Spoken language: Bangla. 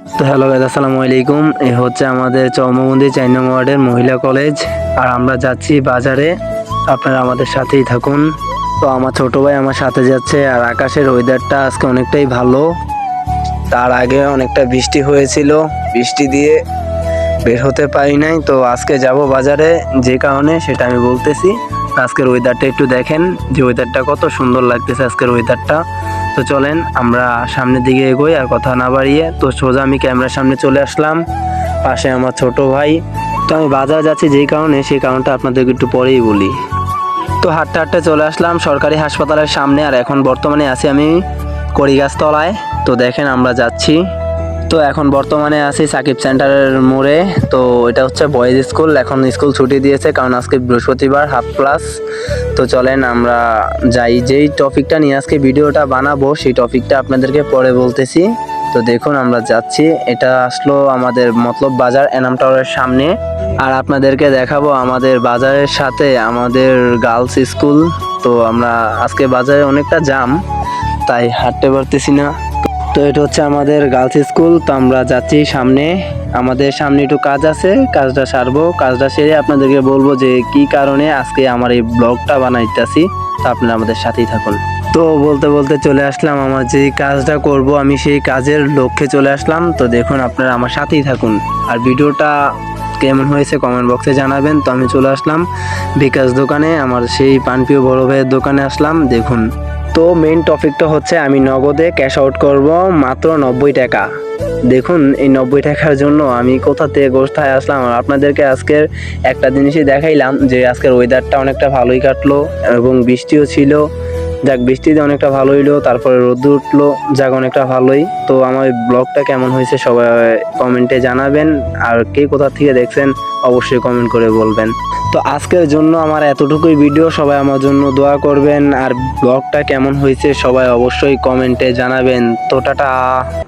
তো হ্যালো গাইস, আসসালামু আলাইকুম। এই হচ্ছে আমাদের চৌমুহন্দি 4 নং ওয়ার্ডের মহিলা কলেজ, আর আমরা যাচ্ছি বাজারে। আপনারা আমাদের সাথেই থাকুন। তো আমার ছোট ভাই আমার সাথে যাচ্ছে, আর আকাশের ওয়েদারটা আজকে অনেকটাই ভালো। তার আগে অনেকটা বৃষ্টি হয়েছিল, বৃষ্টি দিয়ে বের হতে পারি নাই। তো আজকে যাব বাজারে, যে কারণে সেটা আমি বলতেছি। আজকের ওয়েদারটা একটু দেখেন, যে ওয়েদারটা কত সুন্দর লাগতেছে আজকের ওয়েদারটা। তো চলেন আমরা সামনের দিকে এগোই, আর কথা না বাড়িয়ে তো সোজা আমি ক্যামেরার সামনে চলে আসলাম। পাশে আমার ছোট ভাই। তো আমি বাজারে যাচ্ছি যেই কারণে, সেই কারণটা আপনাদেরকে একটু পরেই বলি। তো হাঁটতে হাঁটতে চলে আসলাম সরকারি হাসপাতালের সামনে, আর এখন বর্তমানে আছি আমি কড়িগাছতলায়। তো দেখেন আমরা যাচ্ছি। তো এখন বর্তমানে আছি সাকিব সেন্টারের মোড়ে। তো এটা হচ্ছে বয়েজ স্কুল, এখন স্কুল ছুটি দিয়েছে কারণ আজকে বৃহস্পতিবার, হাফ ক্লাস। তো চলেন আমরা যাই। যেই টপিকটা নিয়ে আজকে ভিডিওটা বানাবো, সেই টপিকটা আপনাদেরকে পরে বলতেছি। তো দেখুন আমরা যাচ্ছি। এটা আসলো আমাদের মতলব বাজার, এনাম টাওয়ারের সামনে। আর আপনাদেরকে দেখাবো আমাদের বাজারের সাথে আমাদের গার্লস স্কুল। তো আমরা আজকে বাজারে অনেকটা জ্যাম, তাই হাঁটতে পারতেছি না। তো এটা হচ্ছে আমাদের গার্লস স্কুল। তো আমরা যাচ্ছি সামনে, আমাদের সামনে একটু কাজ আছে, কাজটা সারবো। কাজটা সেরে আপনাদেরকে বলবো যে কি কারণে আজকে আমার এই ব্লগটা বানাইতেছি। তো আপনারা আমাদের সাথেই থাকুন। তো বলতে বলতে চলে আসলাম আমার যে কাজটা করব, আমি সেই কাজের লক্ষ্যে চলে আসলাম। তো দেখুন আপনারা আমার সাথেই থাকুন, আর ভিডিওটা কেমন হয়েছে কমেন্ট বক্সে জানাবেন। তো আমি চলে আসলাম বিকাশ দোকানে, আমার সেই পানপ্রিয় বড় ভাইয়ের দোকানে আসলাম। দেখুন, তো মেইন টপিকটা হচ্ছে আমি নগদে ক্যাশ আউট করব মাত্র 90 টাকা। দেখুন এই 90 টাকার জন্য আমি কোথা থেকে কোথায় আসলাম। আর আপনাদেরকে আজকের একটা জিনিসই দেখাইলাম, যে আজকের ওয়েদারটা অনেকটা ভালোই কাটলো এবং বৃষ্টিও ছিল। যাক, বৃষ্টিতে অনেকটা ভালো হইলো, তারপরে রোদ উঠলো, যাক অনেকটা ভালোই। তো আমার ব্লগটা কেমন হয়েছে সবাই কমেন্টে জানাবেন, আর কে কোথা থেকে দেখছেন অবশ্যই কমেন্ট করে বলবেন। তো আজকের জন্য আমার এতটুকুই ভিডিও, সবাই আমার জন্য দোয়া করবেন, আর ব্লগটা কেমন হয়েছে সবাই অবশ্যই কমেন্টে জানাবেন। তো টাটা।